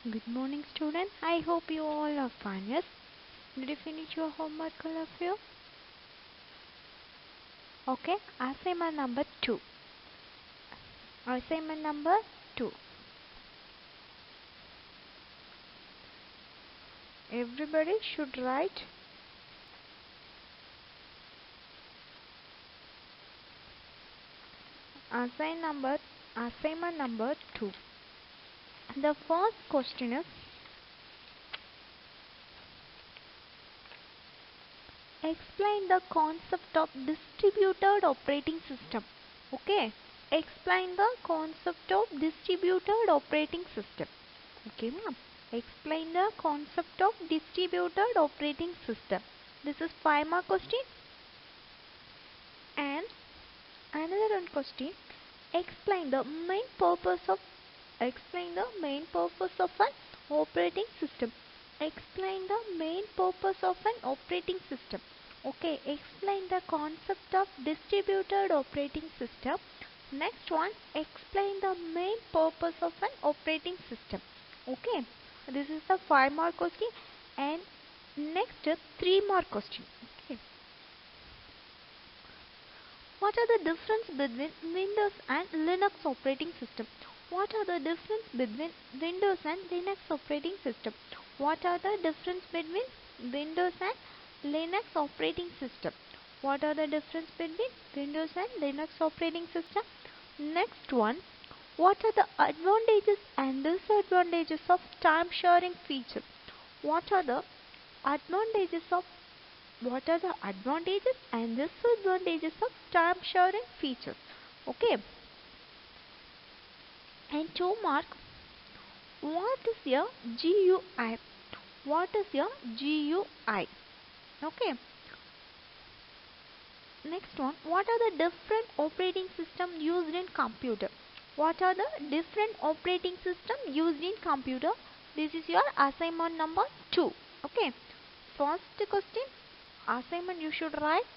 Good morning, students. I hope you all are fine. Yes? Did you finish your homework, all of you? Okay. Assignment number 2. Assignment number 2. Everybody should write assignment number 2. The first question is, explain the concept of distributed operating system. Okay. Explain the concept of distributed operating system. Okay, ma'am. Explain the concept of distributed operating system. This is 5-mark question. And another one question. Explain the main purpose of an operating system. Explain the main purpose of an operating system. Okay, explain the concept of distributed operating system. Next one, explain the main purpose of an operating system. Okay, this is the 5-mark question. And next 3-mark question. Okay, what are the difference between Windows and Linux operating system? What are the difference between Windows and Linux operating system? What are the difference between Windows and Linux operating system? What are the difference between Windows and Linux operating system? Next one, what are the advantages and disadvantages of time sharing features? What are the advantages and disadvantages of time sharing features? Okay. And 2-mark, what is your GUI? What is your GUI? Okay. Next one, what are the different operating systems used in computer? What are the different operating systems used in computer? This is your assignment number 2. Okay. First question, assignment you should write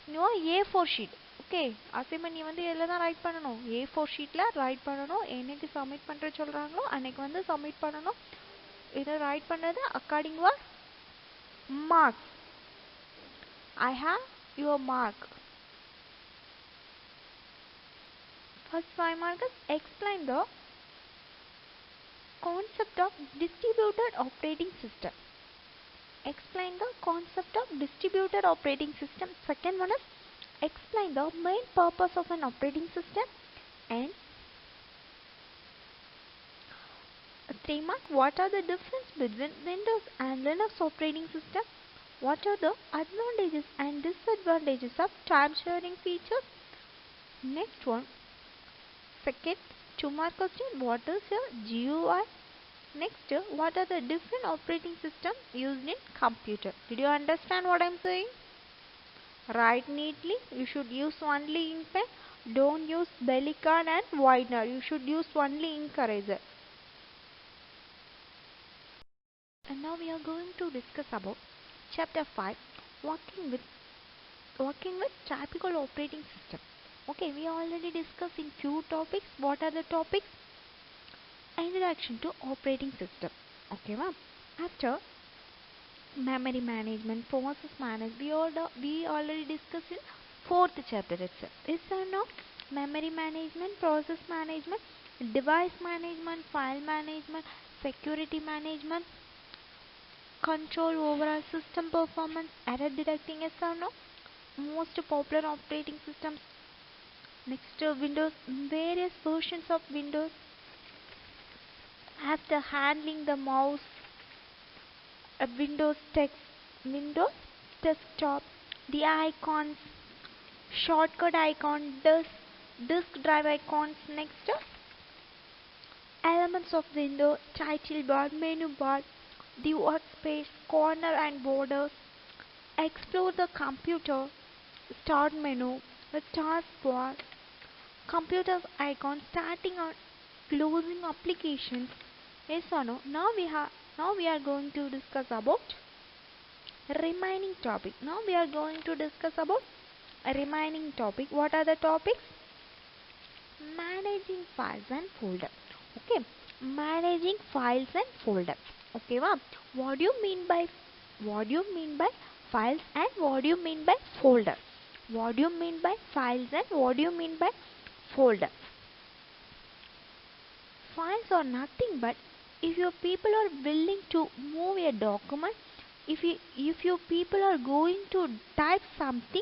your A4 sheet. Okay, assignment நீ வந்து எதில் தான் right பண்ணணும், A4 ஷீட்டில் right பண்ணணும். என்னைக்கு submit பண்ணுற சொல்கிறாங்களோ அன்னைக்கு வந்து சப்மிட் பண்ணணும். இதை ரைட் பண்ணது according your marks. I have your mark. First 5 marks, explain the concept of distributed operating system. Explain the concept of distributed operating system. Second one is, explain the main purpose of an operating system. And 3 marks, what are the difference between Windows and Linux operating system? What are the advantages and disadvantages of time sharing features? Next one, second 2-mark question, what is your GUI? Next, what are the different operating systems used in computer? Did you understand what I am saying? Write neatly. You should use only ink pen. Don't use Bellicon and Widener. You should use only ink eraser. And now we are going to discuss about chapter 5, working with typical operating system. Okay, we already discussed in few topics. What are the topics? Introduction to operating system. Okay, ma'am. After memory management, process management, we already discussed in 4th chapter itself. Is there no memory management, process management, device management, file management, security management, control overall system performance, error detecting? Yes or no? Most popular operating systems. Next, Windows, various versions of Windows. After handling the mouse, Windows desktop, the icons, shortcut icon, disk drive icons. Next, elements of window, title bar, menu bar, the workspace, corner and borders. Explore the computer, start menu, the taskbar, computer icon, starting or closing applications. Yes or no? Now we are going to discuss about remaining topic. Now we are going to discuss about a remaining topic. What are the topics? Managing files and folder. Okay. managing files and folders. Okay, ma'am. What do you mean by files and what do you mean by folder? What do you mean by files and what do you mean by folder? Files are nothing but if your people are willing to move a document, if you people are going to type something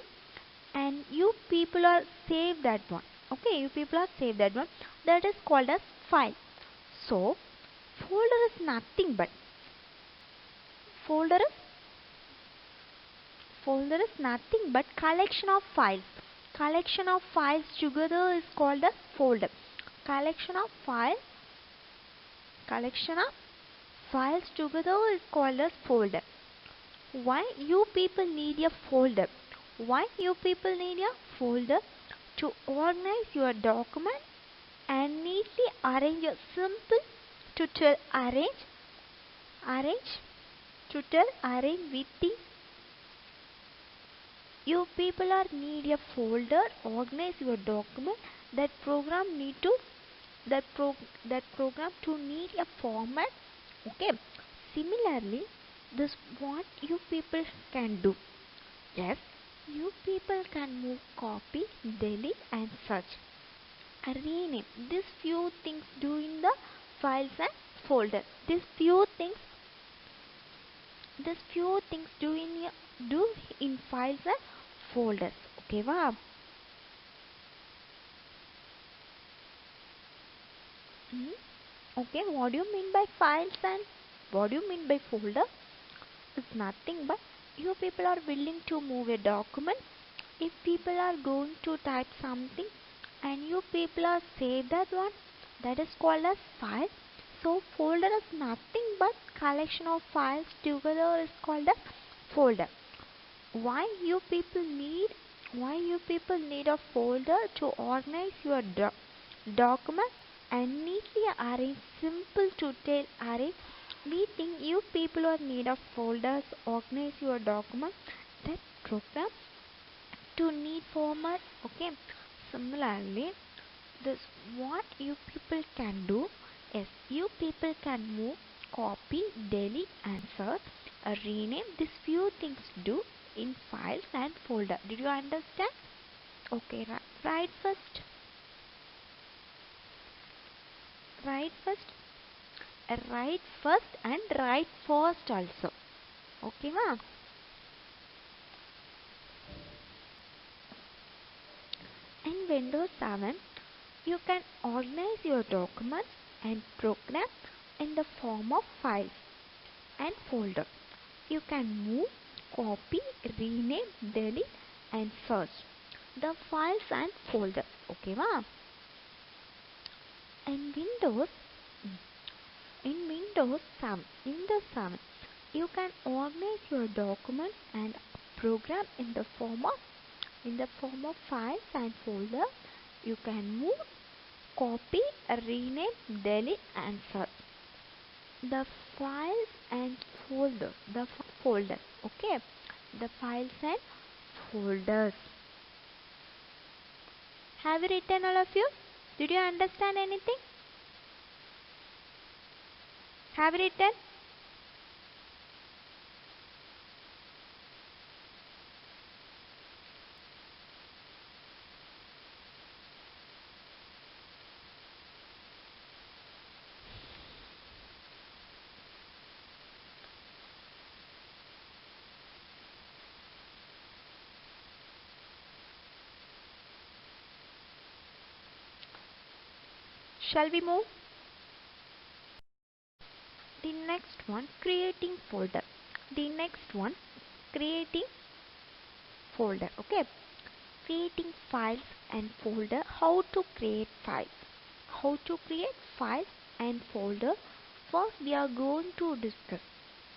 and you people are save that one. Okay, you people are save that one. That is called as file. So folder is nothing but folder is folder is nothing but collection of files. Collection of files together is called as folder. Collection of files collection of files together is called as folder. Why you people need a folder? Why you people need a folder? To organize your document and neatly arrange a simple to tell arrange to tell arrange with the you people are need a folder organize your document that program need to that program to need a format. Okay, similarly this what you people can do. Yes, you people can move, copy, delete and search rename these few things do in the files and folder. These few things do in files and folders. Okay, wow. Mhm. Okay, what do you mean by files and what do you mean by folder? It's nothing but you people are willing to move a document. If people are going to type something and you people are save that one, that is called as file. So folder is nothing but collection of files together is called as folder. Why you people need why you people need a folder to organize your document and neatly arrange simple to tell array. We think you people are need of folders organize your document that program to need format. Okay, similarly this what you people can do is you people can move, copy, delete and search rename these few things do in files and folder. Did you understand? Okay, write first write first write first and write first also. Okay, ma'am. In Windows 7 you can organize your documents and program in the form of files and folder. You can move, copy, rename, delete and search the files and folders. Okay, ma'am. In Windows, in Windows 7, you can organize your documents and program in the form of files and folder. You can move, copy, rename, delete and search the files and folders. Okay, the files and folders. Have you written all of you? Did you understand anything? Have you written? Shall we move? The next one, creating folder. The next one, creating folder. Okay, creating files and folder. How to create files? How to create files and folder? First, we are going to discuss.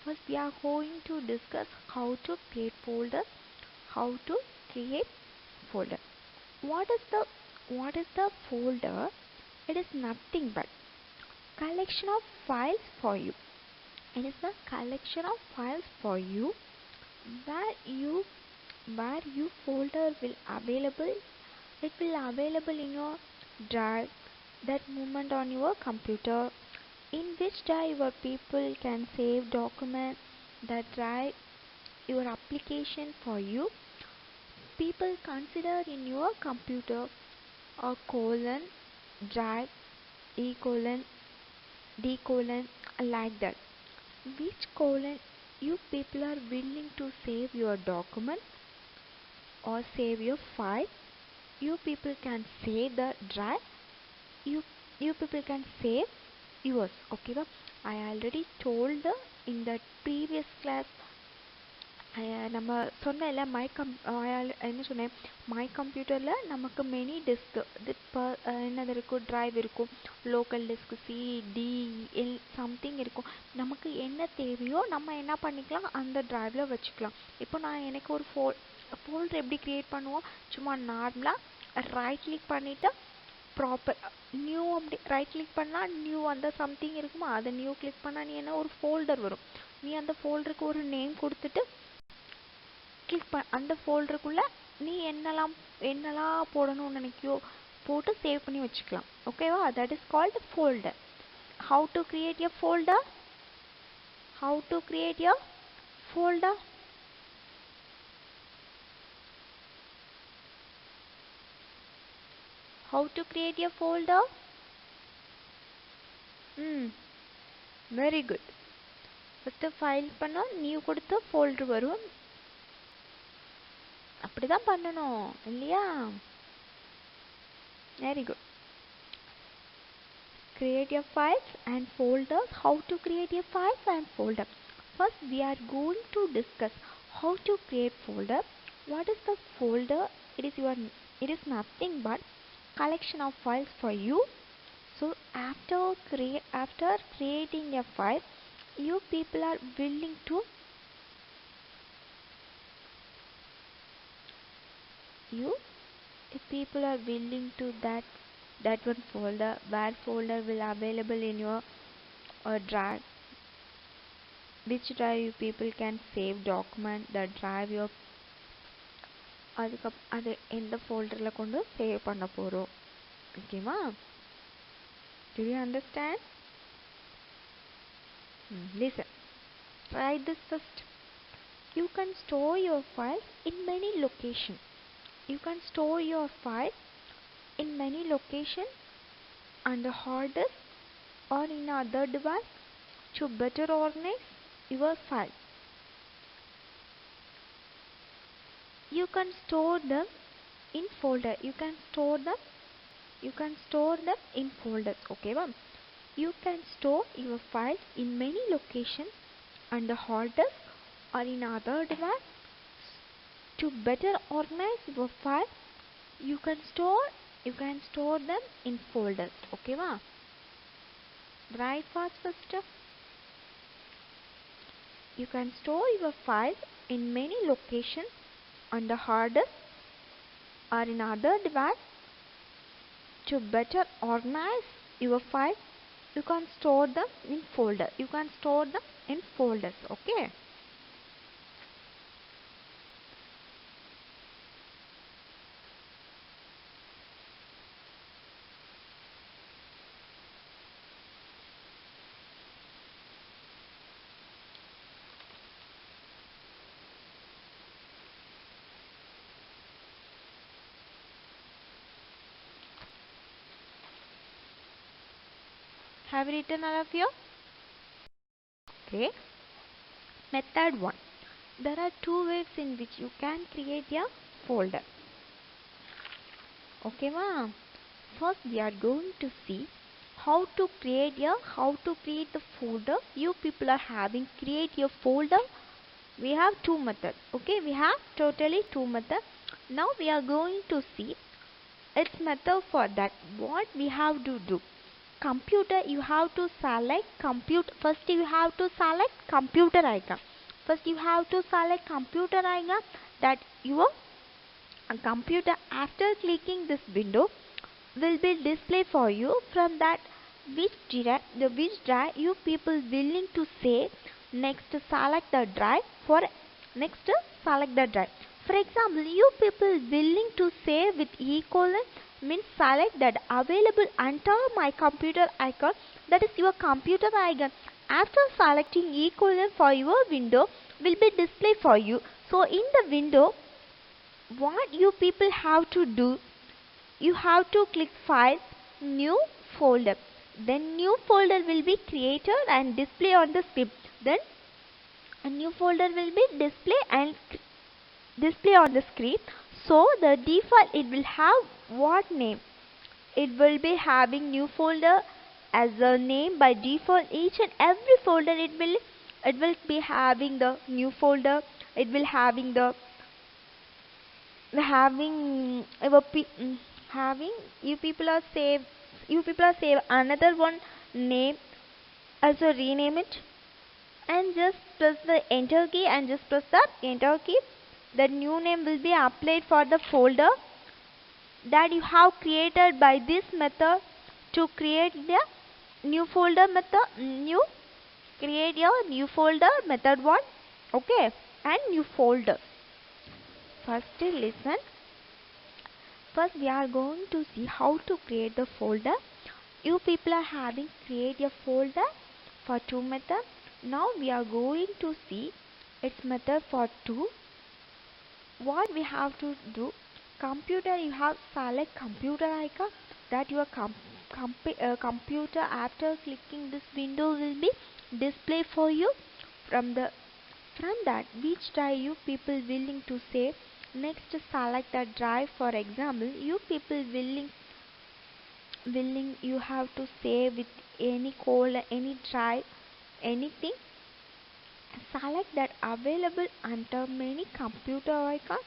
First, we are going to discuss how to create folder. How to create folder. What is the folder? It is nothing but collection of files for you. It is a collection of files for you where you where you folder will available. It will available in your drive that moment on your computer. in which drive your people can save documents that drive your application for you. People consider in your computer a colon, drive, E colon, D colon, like that. Which colon you people are willing to save your document or save your file? You people can save the drive. You you people can save yours. Okay, I already told in the previous class. நம்ம சொன்னேன்ல என்ன சொன்னேன், my கம்ப்யூட்டரில் நமக்கு many disk இது என்னது இருக்கும், drive இருக்கும், local disk C D L something இருக்கும். நமக்கு என்ன தேவையோ நம்ம என்ன பண்ணிக்கலாம், அந்த டிரைவில் வச்சுக்கலாம். இப்போ நான் எனக்கு ஒரு ஃபோல்டர் எப்படி க்ரியேட் பண்ணுவோம், சும்மா நார்மலாக ரைட் கிளிக் பண்ணிவிட்டு ப்ராப்பர் நியூ அப்படி ரைட் கிளிக் பண்ணால் நியூ அந்த சம்திங் இருக்குமா, அதை நியூ கிளிக் பண்ணால் நீ என்ன ஒரு ஃபோல்டர் வரும். நீ அந்த ஃபோல்டருக்கு ஒரு நேம் கொடுத்துட்டு கிளிக் அந்த ஃபோல்டருக்குள்ளே நீ என்னெல்லாம் போடணும்னு நினைக்கியோ போட்டு சேவ் பண்ணி வச்சுக்கலாம். ஓகேவா, that is called folder. How to create a folder, how to create a folder. How to create a folder? Very good. First file பண்ணா new கொடுத்து folder வரும். அப்படிதான் பண்ணணும் இல்லையா? Very good. Create your files and folders. How to create your files and folder? First we are going to discuss how to create folder. What is the folder? It is nothing but collection of files for you. So after creating a file, you people are willing to that one folder, where folder will available in your drive, which drive you people can save document, that drive your அது எந்த ஃபோல்டரில் கொண்டு save பண்ண போகிறோம். ஓகேவா, do you understand? Listen, try this first. You can store your files in many locations. You can store your file in many locations on the hard disk or in other device to better organize your file. You can store them in folder. You can store them in folders. Okay, you can store your files in many locations on the hard disk or in other device to better organize your file. You can store them in folders. Okay, right, first. You can store your files in many locations on the hard disk or in other device to better organize your file. You can store them in folder. You can store them in folders. Okay. Have you written all of you? Okay. Method 1. There are two ways in which you can create a folder. Okay, first we are going to see how to create the folder. You people are having create your folder. We have two methods. Okay, we have totally two methods. Now we are going to see its method. For that, what we have to do, computer, you have to select computer. First you have to select computer icon. That your computer, after clicking this window, will be display for you. From that, which drive you people willing to save. Next, select the drive. For example, you people willing to save with E colon, means select that available under my computer icon. that is your computer icon. After selecting equivalent for your window will be displayed for you. So in the window, what you people have to do, you have to click file, new folder. Then new folder will be created and display on the screen. Then a new folder will be display on the screen. So the default it will have what name? It will be having new folder as a name by default. Each and every folder it will be having the new folder. It will having you people are save another one name, also rename it, and just press the enter key and just press the enter key. The new name will be applied for the folder that you have created by this method. To create the new folder method, create your new folder method 1, okay, and new folder. First listen. First we are going to see how to create the folder. You people are having create a folder for 2 method. Now we are going to see its method for 2. What we have to do, computer, you have select computer icon, that your computer after clicking this window will be display for you. From that which drive you people willing to save. Next select the drive. For example, you people willing you have to save with any code, any drive, anything. Select that available under many computer icon.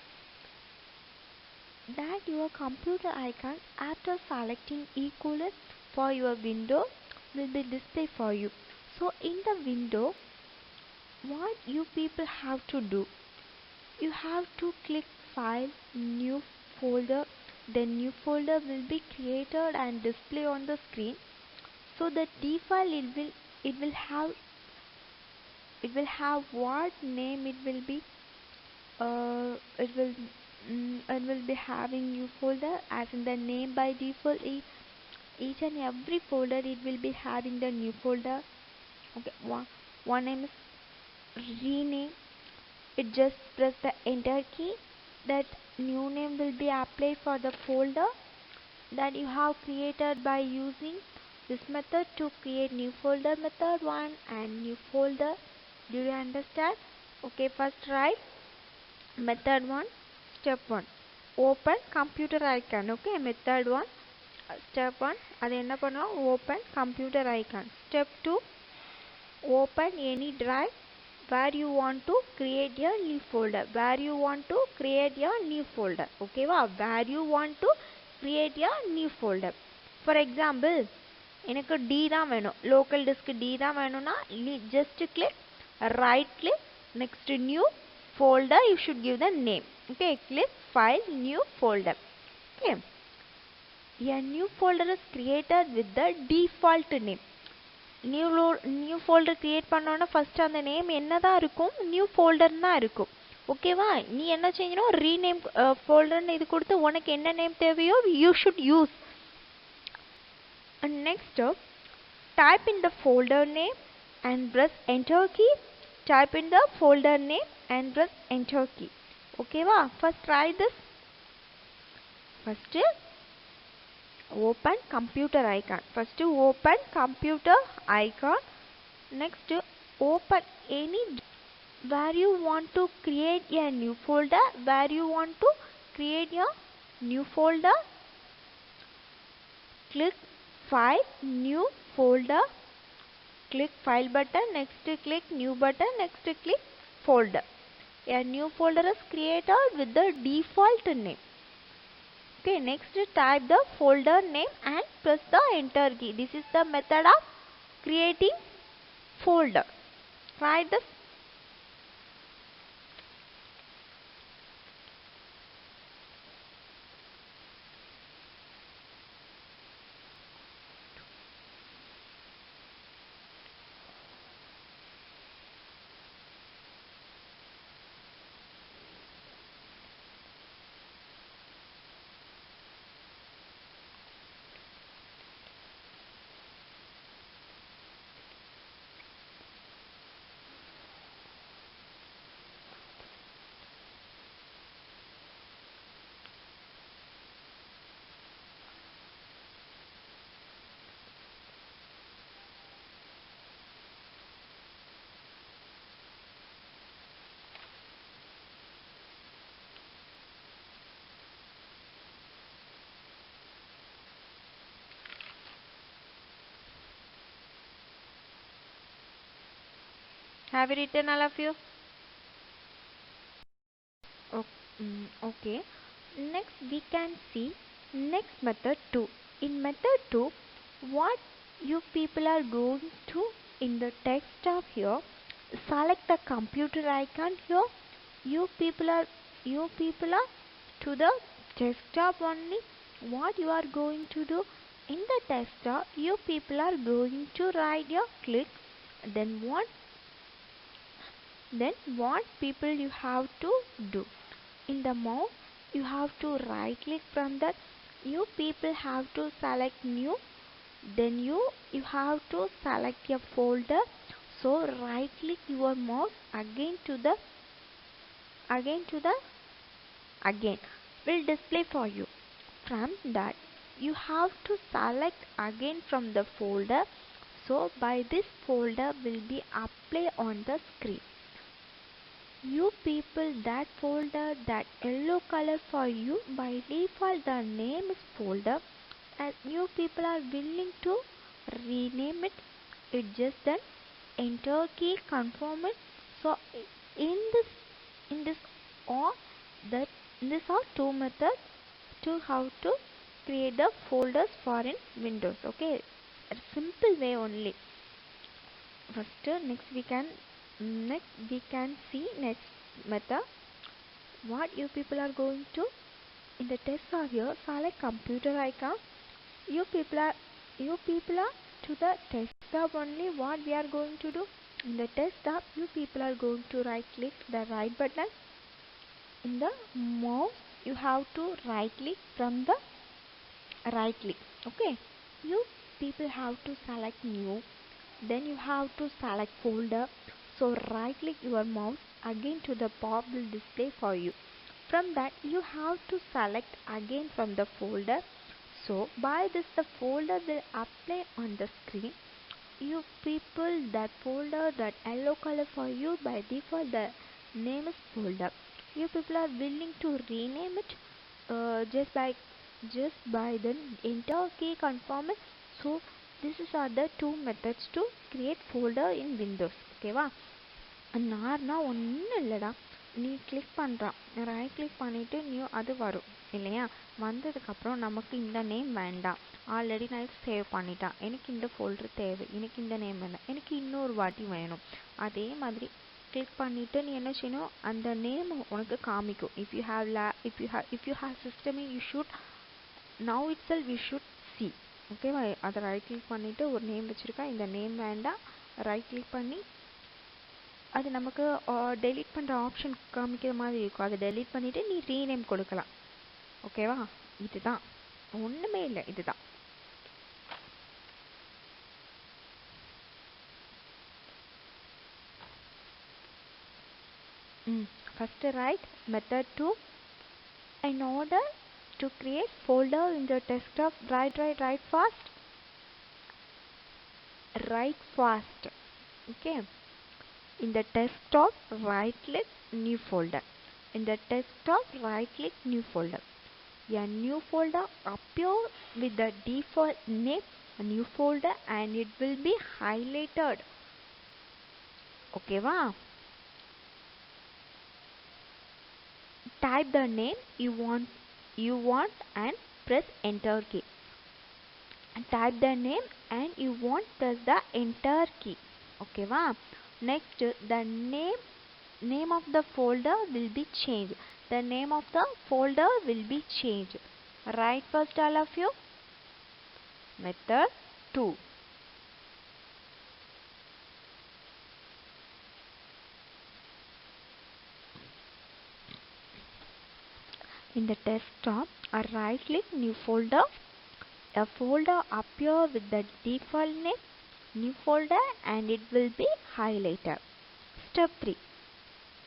That your computer icon after selecting equivalent for your window will be displayed for you. So in the window, what you people have to do, you have to click file, new folder. The new folder will be created and display on the screen. So the default it will have what name it will be. It will be having new folder as in the name by default. Each and every folder it will be having the new folder. Okay, one name is rename. It just press the enter key. That new name will be applied for the folder that you have created by using this method to create new folder method 1 and new folder. Do you understand? Okay, first try method 1. Step 1, open computer icon. Okay, method 1, step 1 அது என்ன பண்ணுவோம், open computer icon. Step 2, open any drive where you want to create a new folder. Where you want to create a new folder. Okay va, where you want to create a new folder. For example, எனக்கு D தான் வேணும், local disk D தான் வேணும்னா just click right click, next new folder you should give the name. Okay, click file, new folder. Okay, a new folder is created with the default name. New folder create பண்ணோம்னா first அந்த name என்னதான் இருக்கும், new folder தான் இருக்கும். ஓகேவா, நீ என்ன செய்யணும், rename folder இது கொடுத்து உனக்கு என்ன நேம் தேவையோ you should use. And next type in the folder name and press enter key. Type in the folder name and press enter key. Okay va, first try this. First open computer icon. First open computer icon. Next open any where you want to create a new folder. Where you want to create a new folder, click file, new folder, click file button, next click new button, next click folder. A new folder is created with the default name. Okay, next type the folder name and press the enter key. This is the method of creating folder. Try this. Have you written all of you? Okay. Next we can see next method 2. In method 2, what you people are going to in the desktop here, select the computer icon here. You people are to the desktop only. What you are going to do in the desktop, you people are going to right your click. Then what people you have to do in the mouse, you have to right click. From that you people have to select new, then you have to select a folder. So right click your mouse again will display for you. From that you have to select again from the folder. So by this folder will be apply on the screen. You people that folder that yellow color for you, by default the name is folder. As you people are willing to rename it, it just then enter key confirm it. So in this in this or that this are two methods to how to create the folders for in Windows. Okay, a simple way only. First next we can see next method. What you people are going to in the test are here, select computer icon. you people are you people are to the desktop only. What we are going to do in the desktop, you people are going to right click the right button in the mouse. You have to right click from the right click. Okay, you people have to select new, then you have to select folder. So right click your mouse again to the pop will display for you. From that you have to select again from the folder. So by this the folder will apply on the screen. You people that folder that yellow color for you, by default the name is folder. You people are willing to rename it just by the enter key confirm it. So this is are the two methods to create folder in Windows. Okay va. நார்னா ஒன்றும் இல்லைடா, நீ click பண்ணுறான் right click பண்ணிவிட்டு நீ அது வரும் இல்லையா. வந்ததுக்கப்புறம் நமக்கு இந்த நேம் வேண்டாம், ஆல்ரெடி நான் சேவ் பண்ணிட்டேன், எனக்கு இந்த ஃபோல்டர் தேவை, எனக்கு இந்த நேம் வேண்டாம், எனக்கு இன்னொரு வாட்டி வேணும். அதே மாதிரி கிளிக் பண்ணிவிட்டு நீ என்ன செய்யணும், அந்த நேம் உனக்கு காமிக்கும். If you have system you should now it self you should see. ஓகேவா. அதை ரைட் கிளிக் பண்ணிவிட்டு ஒரு நேம் வச்சுருக்கேன், இந்த நேம் வேண்டாம், ரைட் கிளிக் பண்ணி அது நமக்கு டெலீட் பண்ணுற ஆப்ஷன் காமிக்கிற மாதிரி இருக்கும். அதை டெலீட் பண்ணிவிட்டு நீ ரீநேம் கொடுக்கலாம். ஓகேவா. இதுதான், ஒன்றுமே இல்லை, இதுதான். First right method 2. in order to create folder in the desktop, write fast. Okay. In the desktop, right click new folder. In the desktop, right click new folder. A new folder appear with the default name new folder and it will be highlighted. Okay va. Type the name you want and press enter key. Type the name and you want, press the enter key. Okay va. Next the name of the folder will be changed. The name of the folder will be changed. Right first all of you. Method 2. In the desktop, a right click new folder. A folder appear with the default name new folder and it will be highlighted. Step 3.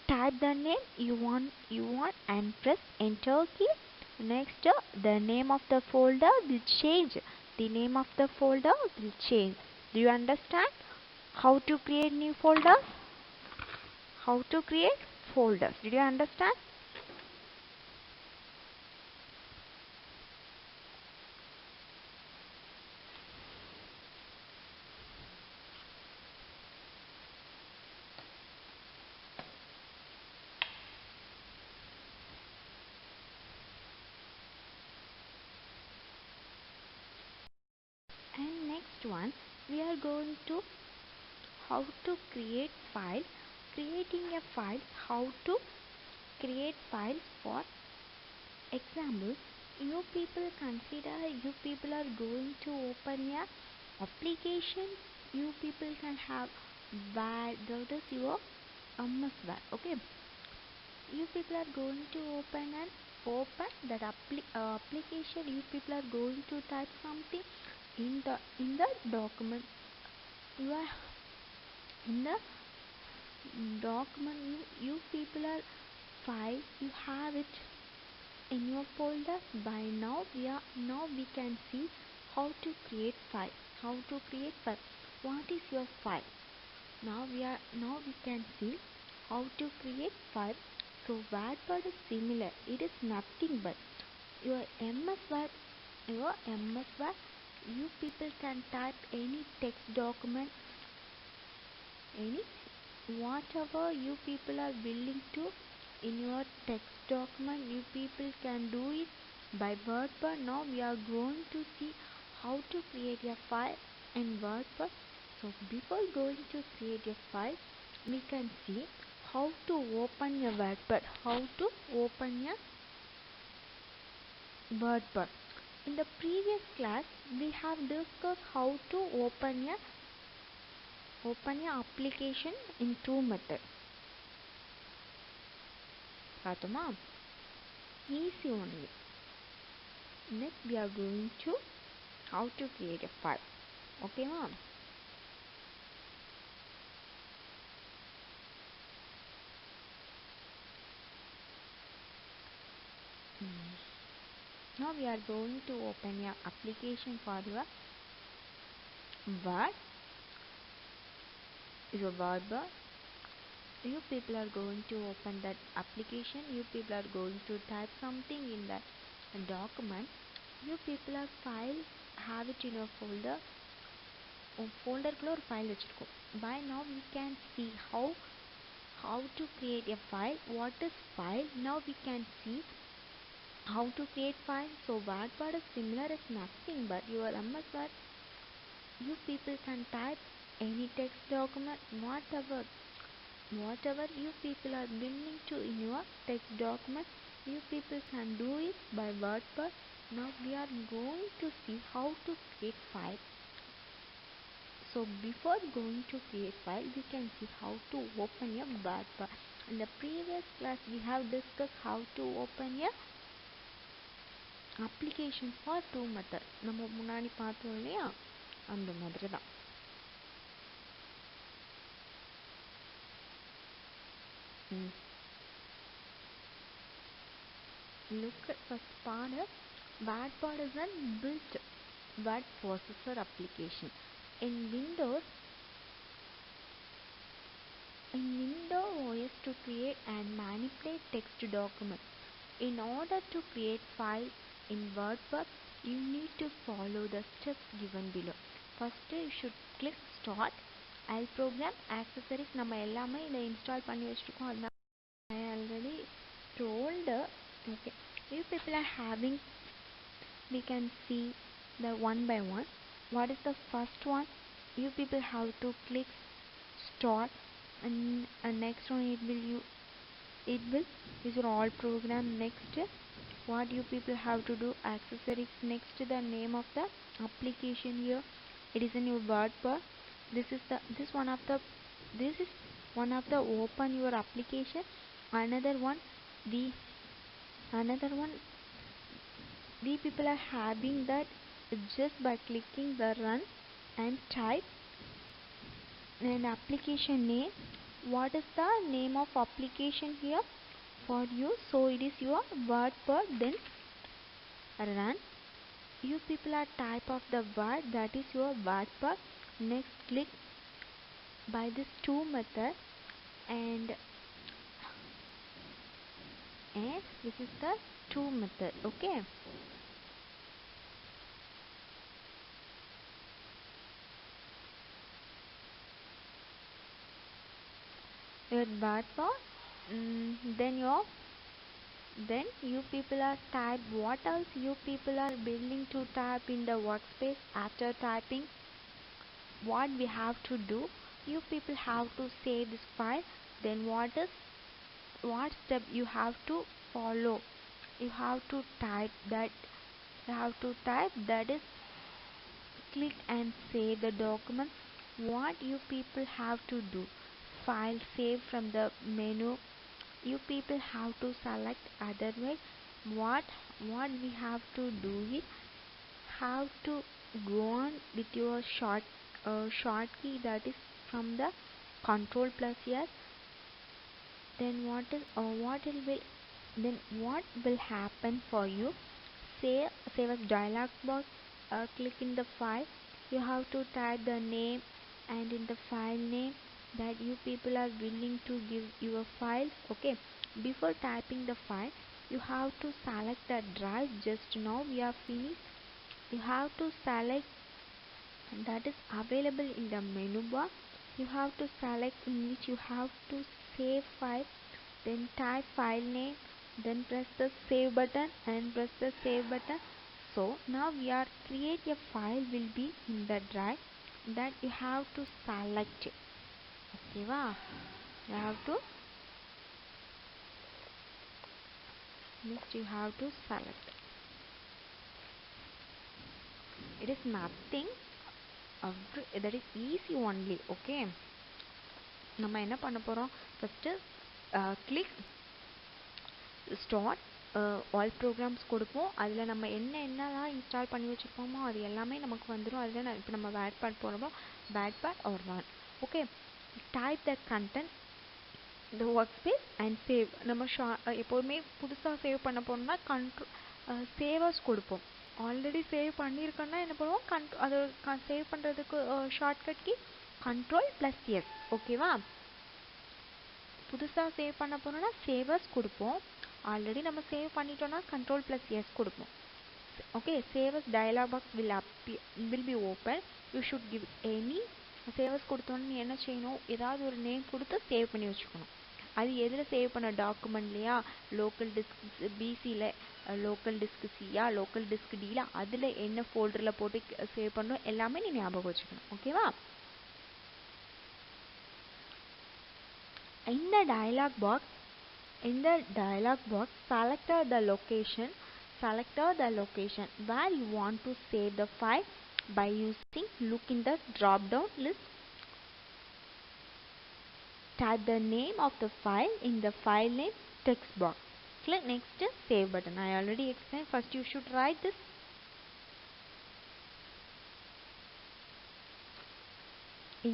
Type the name you want and press enter key. Next the name of the folder will change. The name of the folder will change. Do you understand how to create new folders? How to create folders? Did you understand? first one we are going to how to create file. Creating a file, how to create files. For example, you people consider you people are going to open a application. You people can have where that is your MS Word. Okay, you people are going to open that application. You people are going to type something in the document. You are in the document. You people are file. You have it in your folder. By now we can see how to create file. How to create file. What is your file? Now we can see how to create file. So WordPad is similar. It is nothing but your MS Word. Your MS Word. You people can type any text document, any whatever you people are willing to in your text document. You people can do it by WordPad. Now we are going to see how to create a file in WordPad. So before going to create a file, we can see how to open a WordPad. How to open a WordPad. In the previous class, we have discussed how to open a application in two methods. பார்த்தோமா? Easy only. Next we are going to how to create a file. Okay, ma'am? Now we are going to open your application for your Word. Is a WordPad. You people are going to open that application. You people are going to type something in that document. You people are file have it in your folder. Folder குள்ள ஒரு file வச்சிருக்கோம். By now we can see how to create a file. What is file? Now we can see how to create file. So WordPad is similar as nothing but your MS Word. You people can type any text document, whatever you people are willing to in your text document. You people can do it by WordPad. Now we are going to see how to create file. So before going to create file, we can see how to open a WordPad. In the previous class, we have discussed how to open a application for two methods. நம்ம முன்னாடி பார்த்தோம் இல்லையா, அந்த மாதிரி தான். Look at first part. WordPad is a built word processor application. In Windows OS to create and manipulate text documents. In order to create files in WordPad, you need to follow the steps given below. First, you should click Start. I'll program accessories. நம்ம எல்லாமே இதை install பண்ணி வச்சிருக்கோம். அதனால I already told. Okay, you people are having. We can see the one by one. What is the first one? You people have to click Start, and next one it will use your all program. Next, what you people have to do? Accessories. Next, the name of the application here. It is in your WordPad. This is one of the open your application. Another one, we people are having that just by clicking the run and type an application name. What is the name of application here for you? So it is your WordPad. Then run. You people are type of the word, that is your WordPad. Next, click by this two method, and this is the two method. Okay, your WordPad. Then you people are type what else you people are willing to type in the workspace after typing. what we have to do, you people have to save this file. Then what step you have to follow? You have to type that. You have to type that is click and save the document. What you people have to do? File save from the menu. You people have to select, otherwise what we have to do is have to go on with your short key, that is from the control plus S. Then what will happen for you? Save as dialog box. Click in the file. You have to type the name, and in the file name that you people are willing to give your files. Okay, before typing the file, you have to select the drive. Just now we are finished. You have to select that is available in the menu bar. You have to select in which you have to save file. Then type file name, then press the save button and press the save button. So now we are create a file will be in the drive that you have to select it. Okay va? You have to next you have to select. It is nothing, that is easy only. Okay, நம்ம என்ன பண்ண போறோம்? First click start all programs கொடுப்போம். அதில் நம்ம என்னெல்லாம் install பண்ணி வச்சுருப்போமோ அது எல்லாமே நமக்கு வந்துடும். அதில் இப்போ நம்ம வேட்பேட் போகிறோம், wordpad or run. Okay, type the content the workspace and save. நம்ம எப்போதுமே புதுசாக சேவ் பண்ண போனோம்னா சேவர்ஸ் கொடுப்போம். ஆல்ரெடி சேவ் பண்ணியிருக்கோன்னா என்ன பண்ணுவோம், அது சேவ் பண்ணுறதுக்கு shortcut key control plus S. ஓகேவா? புதுசாக சேவ் பண்ண போனோம்னா சேவர்ஸ் கொடுப்போம். ஆல்ரெடி நம்ம சேவ் பண்ணிட்டோம்னா கண்ட்ரோல் ப்ளஸ் எஸ் கொடுப்போம். Okay, savers dialog box will be open. You should give any. Savers கொடுத்தோன்னு நீ என்ன செய்யணும், ஏதாவது ஒரு நேம் கொடுத்து சேவ் பண்ணி வச்சுக்கணும். அது எதில் சேவ் பண்ண, டாக்குமெண்ட்லையா, லோக்கல் டிஸ்க் பிசியில், லோக்கல் டிஸ்க் சியா, லோக்கல் டிஸ்க் டியில், அதில் என்ன ஃபோல்டரில் போட்டு சேவ் பண்ணணும் எல்லாமே நீ ஞாபகம் வச்சுக்கணும். ஓகேவா? In the dialog box, select the location where you want to save the file by using look in the drop down list. Type the name of the file in the file name text box. Click next save button. I already explained. First you should write this.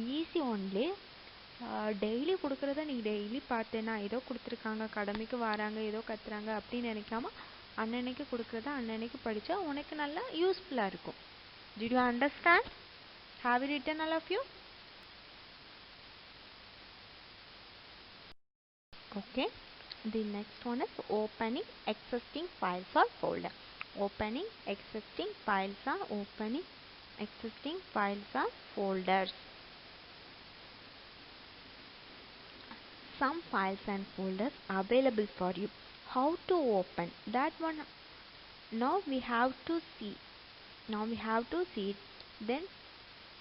Easy only. Daily கொடுக்குறத நீ daily பார்த்தேன்னா ஏதோ கொடுத்துருக்காங்க, கடமைக்கு வராங்க, ஏதோ கத்துறாங்க அப்படின்னு நினைக்காம அன்னன்னைக்கு கொடுக்குறத அன்னன்னைக்கு படித்தா உனக்கு நல்லா யூஸ்ஃபுல்லாக இருக்கும். Did you understand? Have you written all of you? Okay. The next one is opening existing files or folder. Opening existing files or folders. Some files and folders available for you. How to open that one? Now we have to see it. Then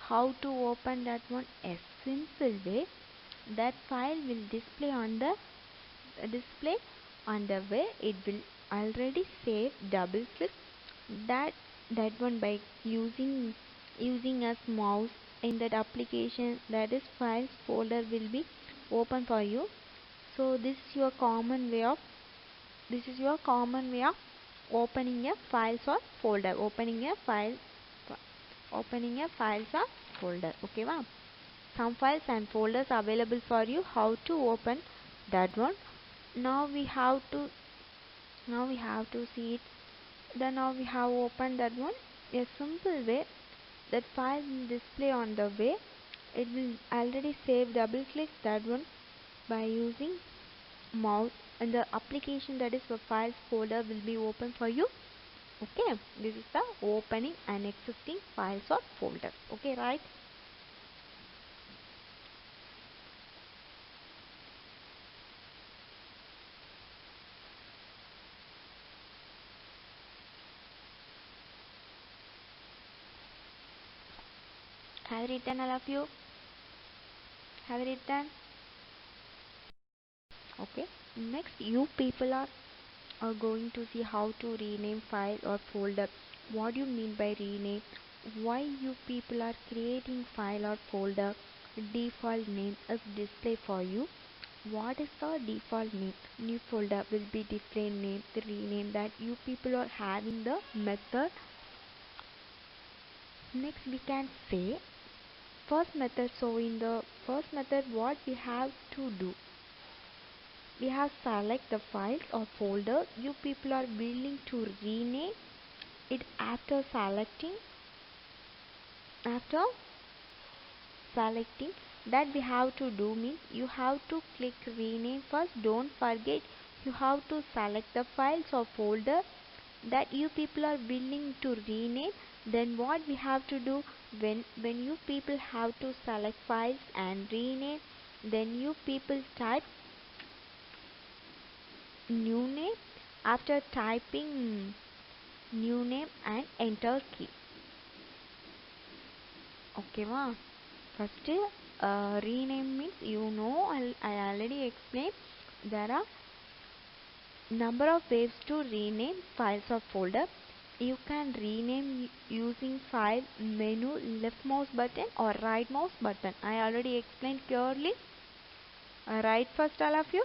how to open that one? A simple way. That file will display on the way. It will already save. Double click that one by using a mouse in that application, that is files folder will be open for you. So this is your common way of opening a files or folder. Opening a files or folder. Okay va? Some files and folders available for you. How to open that one? Now we have to see it. Then now we have opened that one. A simple way. That file will display on the way. It will already save. Double click that one by using mouse, and the application, that is the files folder, will be open for you. Okay, this is the opening an existing files or folder. Okay, right? Have you written, all of you? Have you written? Okay. Next, you people are going to see how to rename file or folder. What do you mean by rename? Why you people are creating file or folder? Default name is display for you. What is the default name? New folder will be different name. The rename that you people are having the method. Next we can say first method. So in the first method what we have to do? We have select the files or folder you people are willing to rename it after selecting that we have to do means you have to click rename first. Don't forget you have to select the files or folder that you people are willing to rename. Then what we have to do when you people have to select files and rename, then you people type new name. After typing new name and enter key. Okay ma. First rename means I already explained there are number of ways to rename files or folder. You can rename using file menu, left mouse button or right mouse button. I already explained clearly. Right first all of you.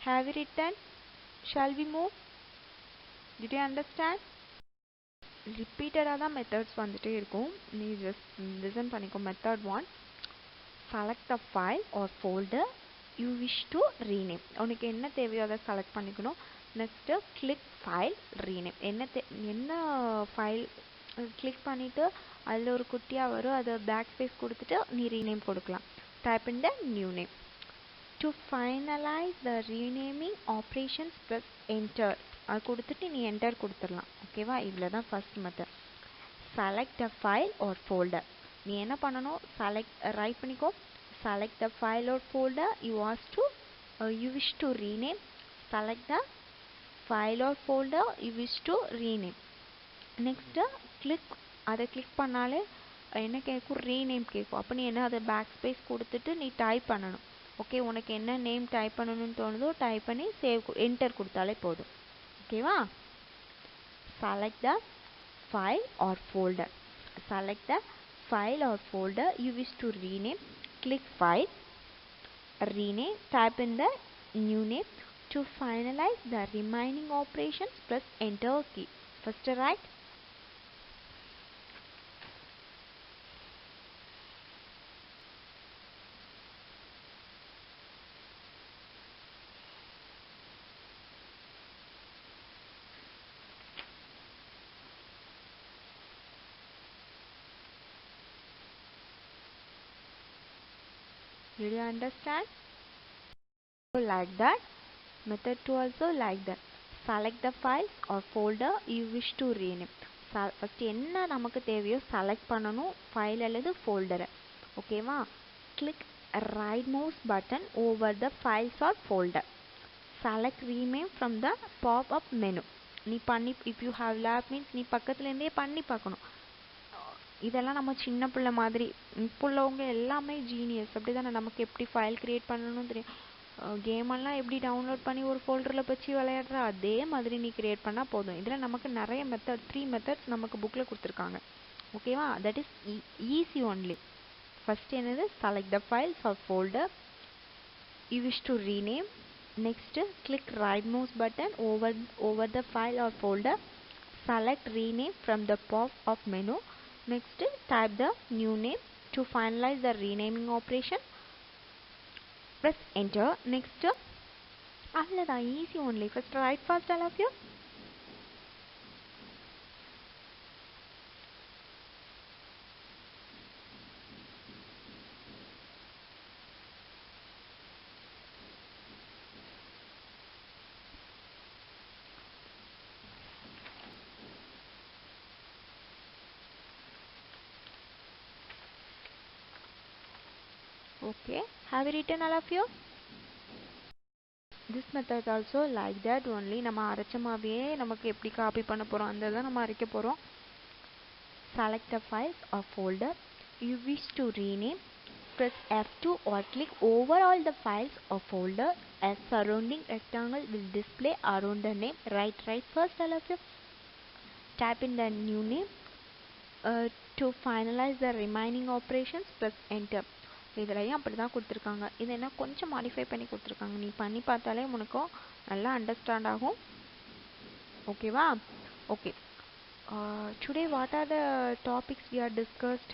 Have you written? Shall we move? Did you understand? ரிப்பீட்டடாக தான் methods வந்துட்டே இருக்கும். நீ just listen பண்ணிக்கோ. Method 1, select the file or folder you wish to rename. உனக்கு என்ன தேவையோ அதை செலக்ட் பண்ணிக்கணும். Next click file rename. என்ன ஃபைல் கிளிக் பண்ணிவிட்டு அதில் ஒரு குட்டியாக வரும், அதை பேக் ஸ்பேஸ் கொடுத்துட்டு நீ ரீநேம் கொடுக்கலாம். Type in the new name. To finalise the renaming operations plus enter. அது கொடுத்துட்டு நீ என்டர் கொடுத்துடலாம். ஓகேவா? இவ்வளோ தான் first method. Select the file or folder. நீ என்ன பண்ணணும்? ரைட் பண்ணிக்கோ. Select the file or folder you wish to rename. Select the file or folder you wish to rename. Next அதை கிளிக் பண்ணாலே என்ன கேட்கும்? ரீநேம் கேட்கும். அப்போ நீ என்ன அதை பேக் ஸ்பேஸ் கொடுத்துட்டு நீ டைப் பண்ணணும். ஓகே, உனக்கு என்ன நேம் டைப் பண்ணணும்னு தோணுதோ டைப் பண்ணி என்டர் கொடுத்தாலே போதும். ஓகேவா? Select the file or folder. Select the file or folder you wish to rename. Click file, rename, type in the new name. To finalize the remaining operations, press enter key. First right. Did you understand? Like that. Method 2 also like that. Select the file or folder you wish to rename. First என்ன நமக்கு தேவையோ select பண்ணணும், file அல்லது ஃபோல்டரை. ஓகேவா? Click right mouse button over the files or folder. Select rename from the pop up menu. நீ பண்ணி, if you have lab means நீ பக்கத்துலேருந்தே பண்ணி பார்க்கணும். இதெல்லாம் நம்ம சின்ன பிள்ளை மாதிரி. இப்போ உள்ளவங்க எல்லாமே ஜீனியஸ். அப்படி தானே? நமக்கு எப்படி ஃபைல் க்ரியேட் பண்ணணும்னு தெரியும். கேமெல்லாம் எப்படி டவுன்லோட் பண்ணி ஒரு ஃபோல்டரில் வச்சு விளையாடுற அதே மாதிரி நீ க்ரியேட் பண்ணால் போதும். இதில் நமக்கு நிறைய மெத்தட், 3 மெத்தட்ஸ் நமக்கு புக்கில் கொடுத்துருக்காங்க. ஓகேவா? That is easy only. First என்னது? Select the files or folder you wish to rename. Next click right mouse button over the file or folder. Select rename from the pop-up menu. Next, type the new name. To finalize the renaming operation, press enter. Next, அவ்வளோதான், easy only. First write fast all of you. Okay, have you written all of you? This method also like that only. நம்ம அரைச்ச மாவையே நமக்கு எப்படி copy பண்ண போறோம் அந்த இதை நம்ம அரைக்க போறோம். Select the files or folder you wish to rename. Press F2 or click over all the files or folder. A surrounding rectangle will display around the name. Right first all of you. Type in the new name. To finalize the remaining operations, press enter. இதுலையும் அப்படி தான் கொடுத்துருக்காங்க. இது என்ன கொஞ்சம் modify பண்ணி கொடுத்துருக்காங்க. நீ பண்ணி பார்த்தாலே உனக்கும் நல்லா அண்டர்ஸ்டாண்ட் ஆகும். ஓகேவா? Okay. Today what are the topics we are discussed?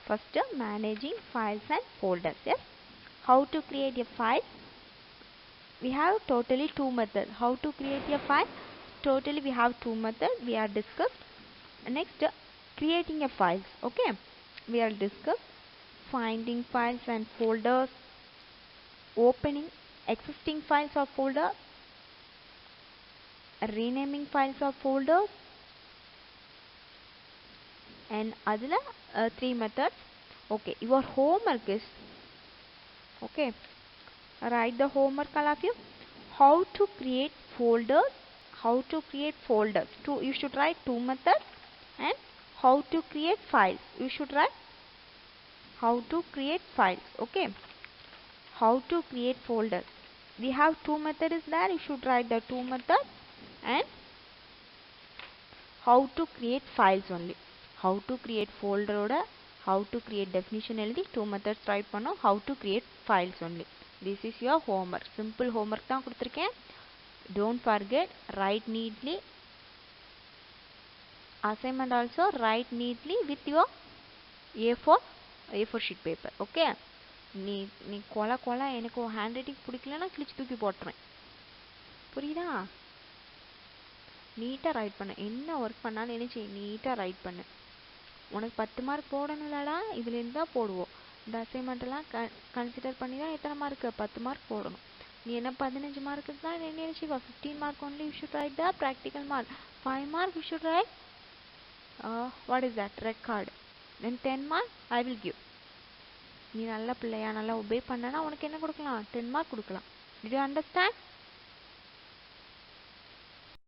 First, managing files and folders. Yes. How to create a file? We have totally two methods. How to create a file? Totally we have two methods. We are discussed. Next, creating a files. Okay. We are discussed finding files and folders, opening existing files or folder, renaming files or folders, and adula three methods. Okay, your homework is okay. Write the homework all of you. How to create folders. How to create folders. You should write two methods, and how to create files. You should write how to create files. Okay. How to create folders. We have two methods there. You should write the two methods, and how to create files only. How to create folder oda how to create definition எழுதி two methods write பண்ணோம். How to create files only. This is your homework. Simple homework தான் கொடுத்திருக்கேன். Don't forget, write neatly. Assignment also write neatly with your A4 sheet paper. Okay. நீ கொலை எனக்கு hand writing பிடிக்கலன்னா கிழிச்சு தூக்கி போட்டுருவேன். புரியுதா? நீட்டாக ரைட் பண்ணு. என்ன ஒர்க் பண்ணாலும் என்ன செய்ய, நீட்டாக ரைட் பண்ணு. உனக்கு 10 மார்க் போடணும்லடா, இதுலேருந்து தான் போடுவோம். இந்த அசைன்மெண்ட்டெல்லாம் கன்சிடர் பண்ணி தான் எத்தனை மார்க்கு 10 மார்க் போடணும். நீ என்ன 15 மார்க்குக்கு தான் என்ன நினைச்சிவா? 15 mark only you should write the practical mark. 5 mark you should write what is that, record. Then 10 mark I will give. நீ நல்ல பிள்ளையா நல்லா ஒபே பண்ணனா உனக்கு என்ன கொடுக்கலாம்? 10 மார்க் கொடுக்கலாம். Did you understand?